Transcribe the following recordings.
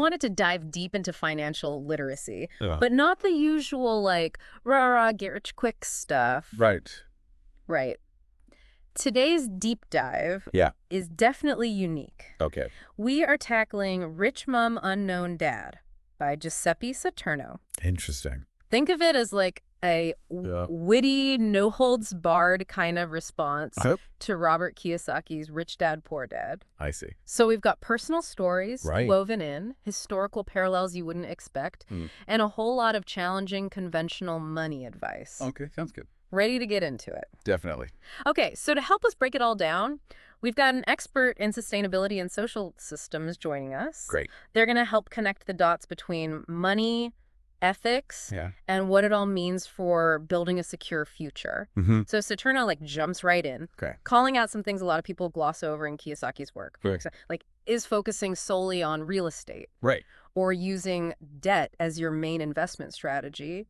wanted to dive deep into financial literacy, Yeah. but not the usual, like, rah-rah, get rich quick stuff. Right. Right. Today's deep dive is definitely unique. Okay. We are tackling Rich Mom, Unknown Dad by Giuseppe Saturno. Interesting. Think of it as like a witty, no-holds-barred kind of response to Robert Kiyosaki's Rich Dad, Poor Dad. I see. So we've got personal stories woven in, historical parallels you wouldn't expect, and a whole lot of challenging conventional money advice. Okay, sounds good. Ready to get into it? Definitely. Okay, so to help us break it all down, we've got an expert in sustainability and social systems joining us. Great. They're going to help connect the dots between money, ethics, and what it all means for building a secure future. So Saturno jumps right in, calling out some things a lot of people gloss over in Kiyosaki's work. Like, is focusing solely on real estate. Right. Or using debt as your main investment strategy.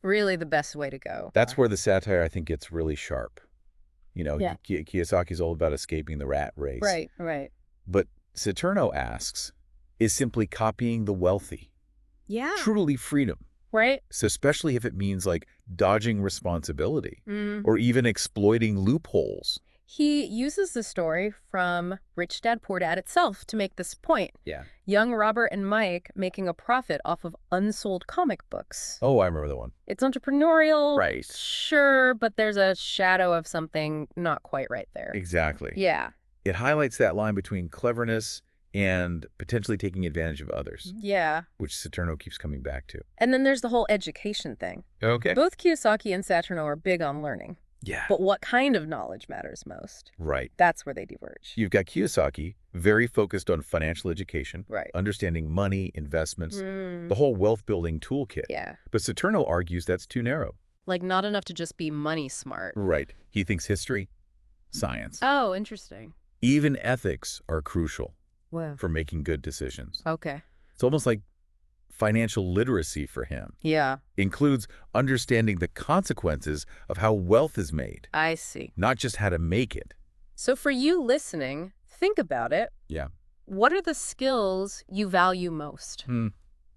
Really the best way to go. That's where the satire, I think, gets really sharp. You know, Kiyosaki's all about escaping the rat race. Right. But Saturno asks, is simply copying the wealthy truly freedom? Right. So especially if it means like dodging responsibility or even exploiting loopholes. He uses the story from Rich Dad, Poor Dad itself to make this point. Yeah. Young Robert and Mike making a profit off of unsold comic books. Oh, I remember that one. It's entrepreneurial. Right. Sure, but there's a shadow of something not quite right there. Exactly. Yeah. It highlights that line between cleverness and potentially taking advantage of others. Yeah. Which Saturno keeps coming back to. And then there's the whole education thing. Okay. Both Kiyosaki and Saturno are big on learning. Yeah. But what kind of knowledge matters most? Right. That's where they diverge. You've got Kiyosaki, very focused on financial education, right, understanding money, investments, the whole wealth-building toolkit. Yeah. But Saturno argues that's too narrow. Like, not enough to just be money smart. Right. He thinks history, science. Oh, interesting. Even ethics are crucial for making good decisions. Okay. It's almost like financial literacy for him. Yeah. Includes understanding the consequences of how wealth is made. I see. Not just how to make it. So for you listening, think about it. Yeah. What are the skills you value most?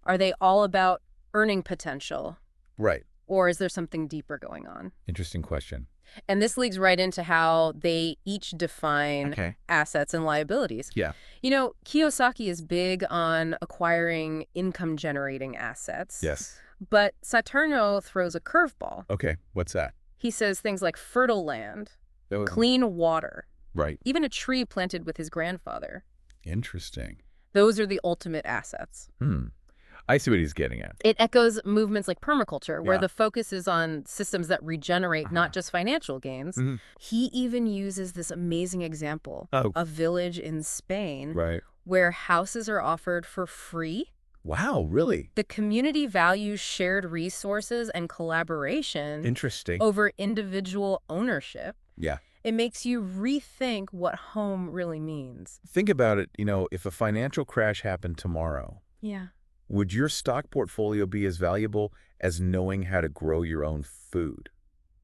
Are they all about earning potential? Right. Or is there something deeper going on? Interesting question. And this leads right into how they each define assets and liabilities. Yeah. You know, Kiyosaki is big on acquiring income-generating assets. Yes. But Saturno throws a curveball. Okay, what's that? He says things like fertile land, clean water, right, even a tree planted with his grandfather. Interesting. Those are the ultimate assets. I see what he's getting at. It echoes movements like permaculture, where the focus is on systems that regenerate not just financial gains. He even uses this amazing example, a village in Spain, where houses are offered for free. Wow, really? The community values shared resources and collaboration. Interesting. Over individual ownership. Yeah. It makes you rethink what home really means. Think about it, you know, if a financial crash happened tomorrow. Yeah. Would your stock portfolio be as valuable as knowing how to grow your own food?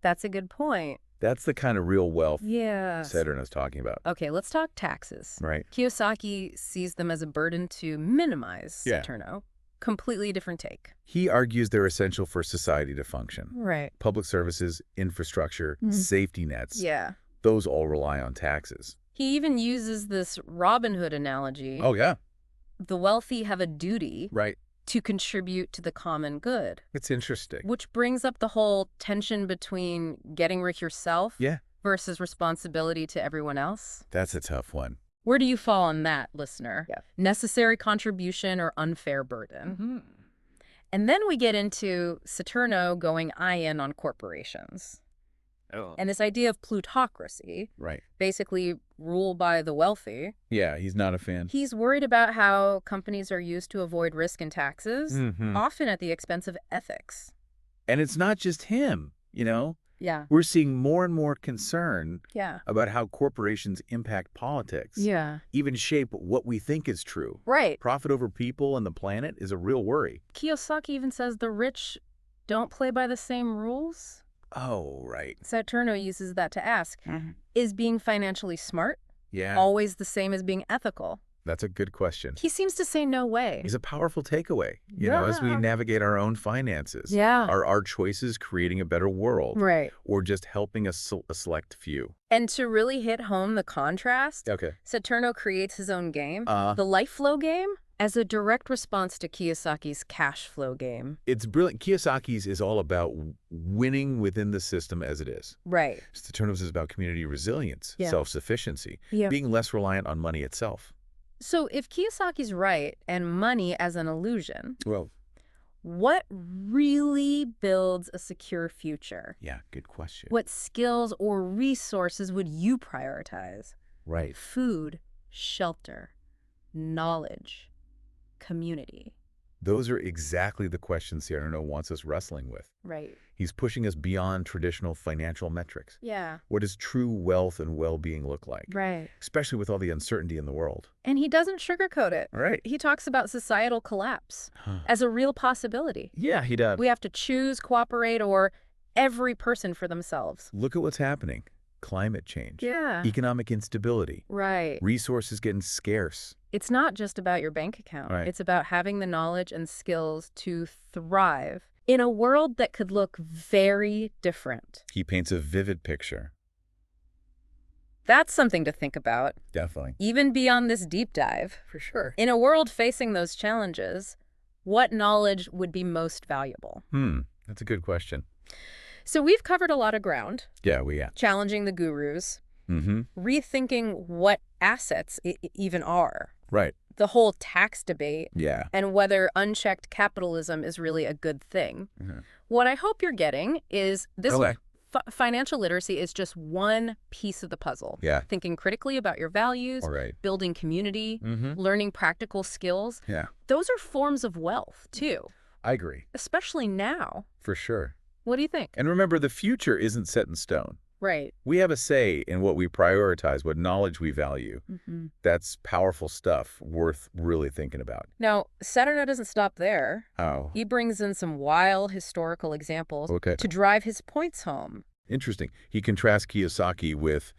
That's a good point. That's the kind of real wealth Saturno's talking about. Okay, let's talk taxes. Right. Kiyosaki sees them as a burden to minimize Saturno. Completely different take. He argues they're essential for society to function. Right. Public services, infrastructure, safety nets. Yeah. Those all rely on taxes. He even uses this Robin Hood analogy. Oh, yeah. The wealthy have a duty to contribute to the common good. It's interesting. Which brings up the whole tension between getting rich yourself versus responsibility to everyone else. That's a tough one. Where do you fall on that, listener? Necessary contribution or unfair burden? And then we get into Saturno going in on corporations. And this idea of plutocracy, basically rule by the wealthy. Yeah, he's not a fan. He's worried about how companies are used to avoid risk and taxes, often at the expense of ethics. And it's not just him, you know? Yeah. We're seeing more and more concern about how corporations impact politics. Yeah. Even shape what we think is true. Right. Profit over people and the planet is a real worry. Kiyosaki even says the rich don't play by the same rules. Oh, right. Saturno uses that to ask, is being financially smart always the same as being ethical? That's a good question. He seems to say no way. It's a powerful takeaway, as we navigate our own finances. Yeah. Are our choices creating a better world? Right. Or just helping a select few? And to really hit home the contrast, Okay. Saturno creates his own game, the life flow game, as a direct response to Kiyosaki's cash flow game. It's brilliant. Kiyosaki's is all about winning within the system as it is. Right. Saturno's is about community resilience, self-sufficiency, being less reliant on money itself. So if Kiyosaki's right and money as an illusion, well, what really builds a secure future? Yeah, good question. What skills or resources would you prioritize? Right. Food, shelter, knowledge, community. Those are exactly the questions Saturno wants us wrestling with. Right. He's pushing us beyond traditional financial metrics. Yeah. What does true wealth and well-being look like? Right. Especially with all the uncertainty in the world. And he doesn't sugarcoat it. Right. He talks about societal collapse as a real possibility. Yeah, he does. We have to choose, cooperate, or every person for themselves. Look at what's happening. Climate change. Yeah. Economic instability. Right. Resources getting scarce. It's not just about your bank account. Right. It's about having the knowledge and skills to thrive in a world that could look very different. He paints a vivid picture. That's something to think about. Definitely. Even beyond this deep dive. For sure. In a world facing those challenges, what knowledge would be most valuable? That's a good question. So we've covered a lot of ground. Yeah, we have. Challenging the gurus. Rethinking what assets even are. Right. The whole tax debate. Yeah. And whether unchecked capitalism is really a good thing. What I hope you're getting is this financial literacy is just one piece of the puzzle. Yeah. Thinking critically about your values, building community, learning practical skills. Yeah. Those are forms of wealth, too. I agree. Especially now. For sure. What do you think? And remember, the future isn't set in stone. Right. We have a say in what we prioritize, what knowledge we value. That's powerful stuff worth really thinking about. Now, Saturno doesn't stop there. Oh. He brings in some wild historical examples to drive his points home. Interesting. He contrasts Kiyosaki with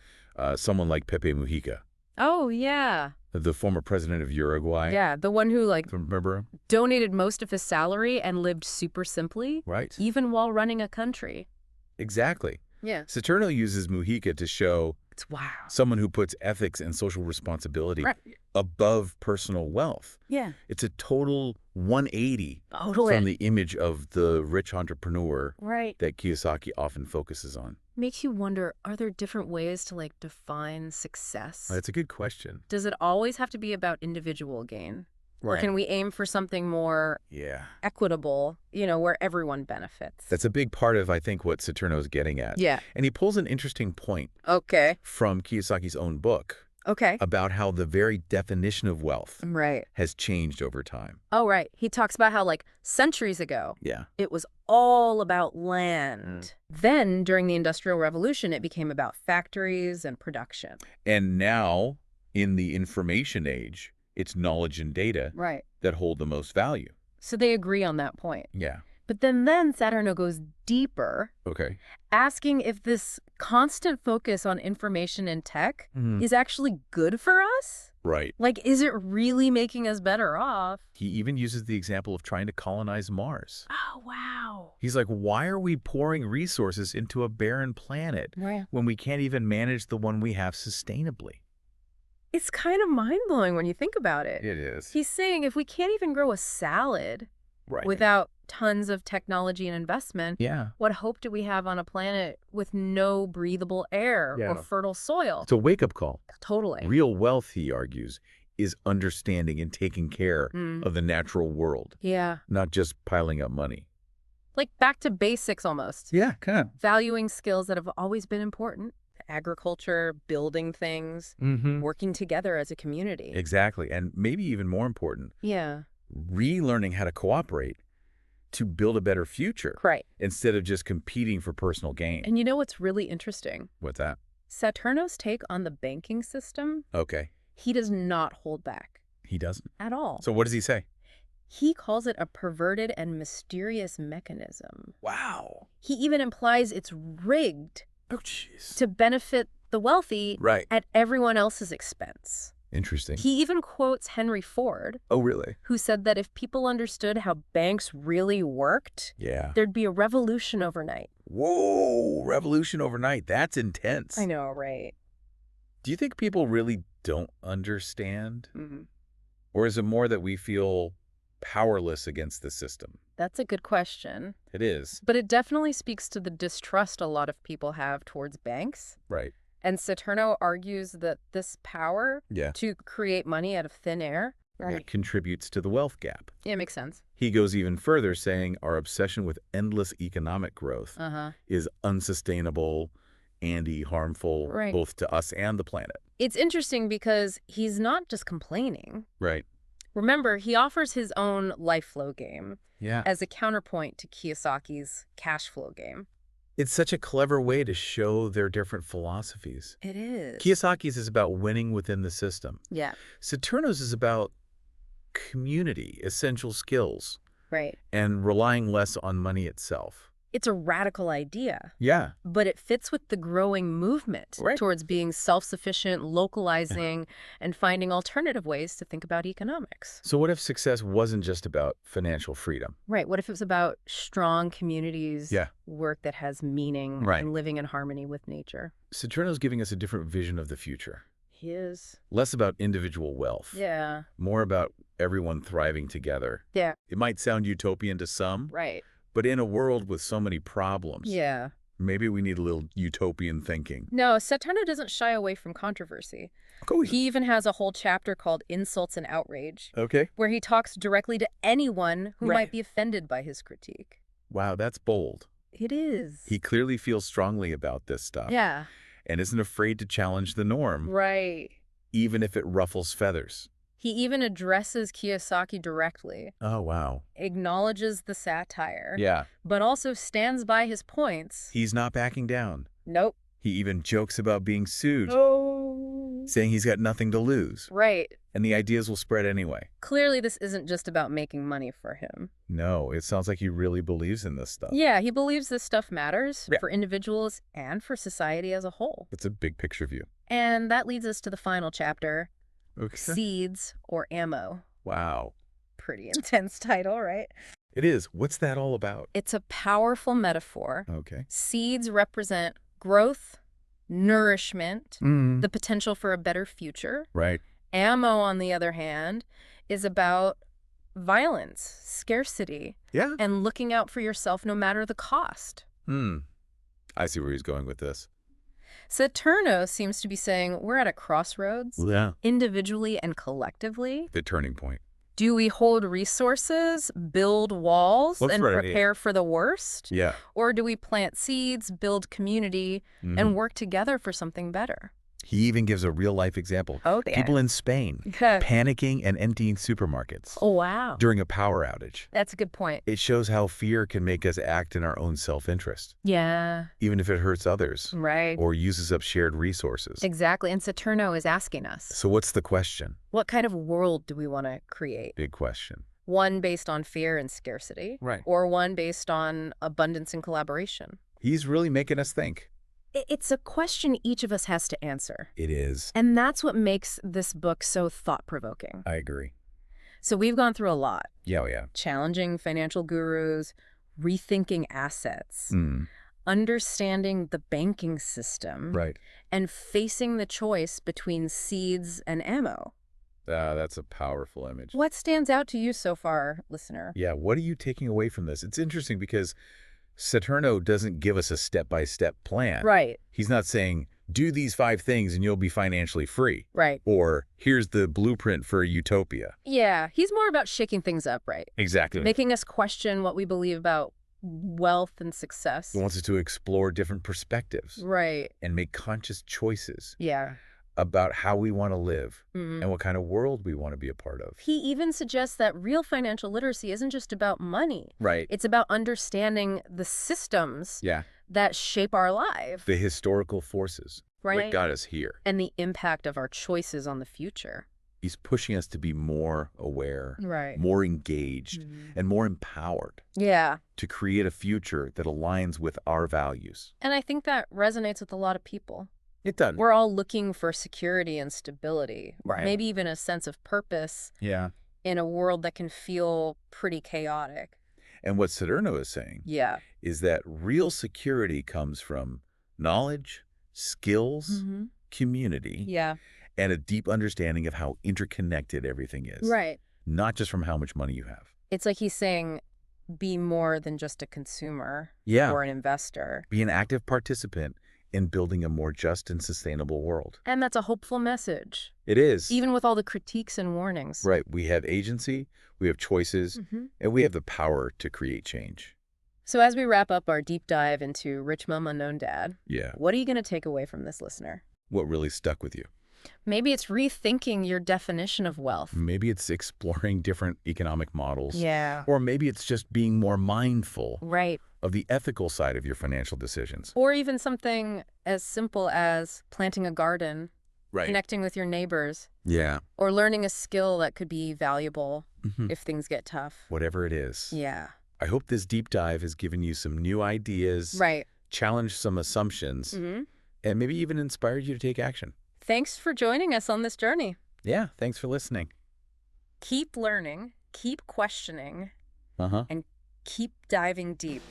someone like Pepe Mujica. Oh, yeah. The former president of Uruguay. Yeah, the one who, remember him? Donated most of his salary and lived super simply. Right. Even while running a country. Exactly. Yeah. Saturno uses Mujica to show someone who puts ethics and social responsibility above personal wealth. Yeah. It's a total 180 from the image of the rich entrepreneur that Kiyosaki often focuses on. Makes you wonder, are there different ways to define success? That's a good question. Does it always have to be about individual gain? Or can we aim for something more equitable, where everyone benefits? That's a big part of, I think, what Saturno's getting at. Yeah. And he pulls an interesting point from Kiyosaki's own book about how the very definition of wealth has changed over time. Oh, right. He talks about how, centuries ago, it was all about land. Then, during the Industrial Revolution, it became about factories and production. And now, in the information age, it's knowledge and data that hold the most value. So they agree on that point. Yeah. But then Saturno goes deeper, asking if this constant focus on information and tech is actually good for us? Right. Is it really making us better off? He even uses the example of trying to colonize Mars. Oh, wow. He's like, why are we pouring resources into a barren planet when we can't even manage the one we have sustainably? It's kind of mind-blowing when you think about it. It is. He's saying if we can't even grow a salad without tons of technology and investment, what hope do we have on a planet with no breathable air or fertile soil? It's a wake-up call. Totally. Real wealth, he argues, is understanding and taking care of the natural world. Yeah. Not just piling up money. Back to basics almost. Yeah, kind of. Valuing skills that have always been important. Agriculture, building things, working together as a community. Exactly. And maybe even more important, relearning how to cooperate to build a better future. Right. Instead of just competing for personal gain. And you know what's really interesting? What's that? Saturno's take on the banking system. Okay. He does not hold back. He doesn't? At all. So what does he say? He calls it a perverted and mysterious mechanism. Wow. He even implies it's rigged Oh, jeez. to benefit the wealthy Right. at everyone else's expense. Interesting. He even quotes Henry Ford. Oh, really? Who said that if people understood how banks really worked, there'd be a revolution overnight. Whoa, revolution overnight. That's intense. I know, right? Do you think people really don't understand? Mm-hmm. Or is it more that we feel powerless against the system? That's a good question. It is. But it definitely speaks to the distrust a lot of people have towards banks. Right. And Saturno argues that this power to create money out of thin air contributes to the wealth gap. Yeah, it makes sense. He goes even further, saying our obsession with endless economic growth is unsustainable and harmful both to us and the planet. It's interesting because he's not just complaining. Right. Remember, he offers his own life flow game as a counterpoint to Kiyosaki's cash flow game. It's such a clever way to show their different philosophies. It is. Kiyosaki's is about winning within the system. Yeah. Saturno's is about community, essential skills. Right. And relying less on money itself. It's a radical idea. Yeah. But it fits with the growing movement towards being self-sufficient, localizing, and finding alternative ways to think about economics. So what if success wasn't just about financial freedom? Right. What if it was about strong communities, work that has meaning, and living in harmony with nature? Saturno's giving us a different vision of the future. He is. Less about individual wealth. Yeah. More about everyone thriving together. Yeah. It might sound utopian to some. Right. But in a world with so many problems, maybe we need a little utopian thinking. No, Saturno doesn't shy away from controversy. He even has a whole chapter called Insults and Outrage, where he talks directly to anyone who might be offended by his critique. Wow, that's bold. It is. He clearly feels strongly about this stuff. Yeah. And isn't afraid to challenge the norm. Right. Even if it ruffles feathers. He even addresses Kiyosaki directly. Oh, wow. Acknowledges the satire. Yeah. But also stands by his points. He's not backing down. Nope. He even jokes about being sued. Oh. Saying he's got nothing to lose. Right. And the ideas will spread anyway. Clearly, this isn't just about making money for him. No, it sounds like he really believes in this stuff. Yeah, he believes this stuff matters for individuals and for society as a whole. It's a big picture view. And that leads us to the final chapter. Okay. Seeds or ammo. Wow. Pretty intense title, right? It is. What's that all about? It's a powerful metaphor. Okay. Seeds represent growth, nourishment, the potential for a better future. Right. Ammo, on the other hand, is about violence, scarcity, and looking out for yourself no matter the cost. I see where he's going with this. Saturno seems to be saying we're at a crossroads, individually and collectively. The turning point. Do we hold resources, build walls, and prepare for the worst? Yeah. Or do we plant seeds, build community, and work together for something better? He even gives a real-life example. People in Spain panicking and emptying supermarkets. Oh, wow. During a power outage. That's a good point. It shows how fear can make us act in our own self-interest. Yeah. Even if it hurts others. Right. Or uses up shared resources. Exactly. And Saturno is asking us. So what's the question? What kind of world do we want to create? Big question. One based on fear and scarcity. Right. Or one based on abundance and collaboration. He's really making us think. It's a question each of us has to answer. It is. And that's what makes this book so thought-provoking. I agree. So we've gone through a lot. Yeah. Challenging financial gurus, rethinking assets, understanding the banking system, and facing the choice between seeds and ammo. That's a powerful image. What stands out to you so far, listener? Yeah, what are you taking away from this? It's interesting because Saturno doesn't give us a step-by-step plan. Right. He's not saying, do these 5 things and you'll be financially free. Right. Or, here's the blueprint for a utopia. Yeah, he's more about shaking things up, right? Exactly. Making us question what we believe about wealth and success. He wants us to explore different perspectives. Right. And make conscious choices. Yeah. About how we want to live and what kind of world we want to be a part of. He even suggests that real financial literacy isn't just about money. Right. It's about understanding the systems that shape our lives. The historical forces. Right. What got us here. And the impact of our choices on the future. He's pushing us to be more aware, more engaged, and more empowered. Yeah. To create a future that aligns with our values. And I think that resonates with a lot of people. It doesn't. We're all looking for security and stability. Right. Maybe even a sense of purpose. Yeah. In a world that can feel pretty chaotic. And what Saturno is saying is that real security comes from knowledge, skills, community, and a deep understanding of how interconnected everything is. Right. Not just from how much money you have. It's like he's saying, be more than just a consumer or an investor. Be an active participant in building a more just and sustainable world. And that's a hopeful message. It is. Even with all the critiques and warnings. Right. We have agency, we have choices, and we have the power to create change. So as we wrap up our deep dive into Rich Mom, Unknown Dad, what are you going to take away from this, listener? What really stuck with you? Maybe it's rethinking your definition of wealth. Maybe it's exploring different economic models. Yeah. Or maybe it's just being more mindful right. of the ethical side of your financial decisions. Or even something as simple as planting a garden, connecting with your neighbors. Yeah. Or learning a skill that could be valuable if things get tough. Whatever it is. Yeah. I hope this deep dive has given you some new ideas, challenged some assumptions, and maybe even inspired you to take action. Thanks for joining us on this journey. Yeah, thanks for listening. Keep learning, keep questioning, and keep diving deep.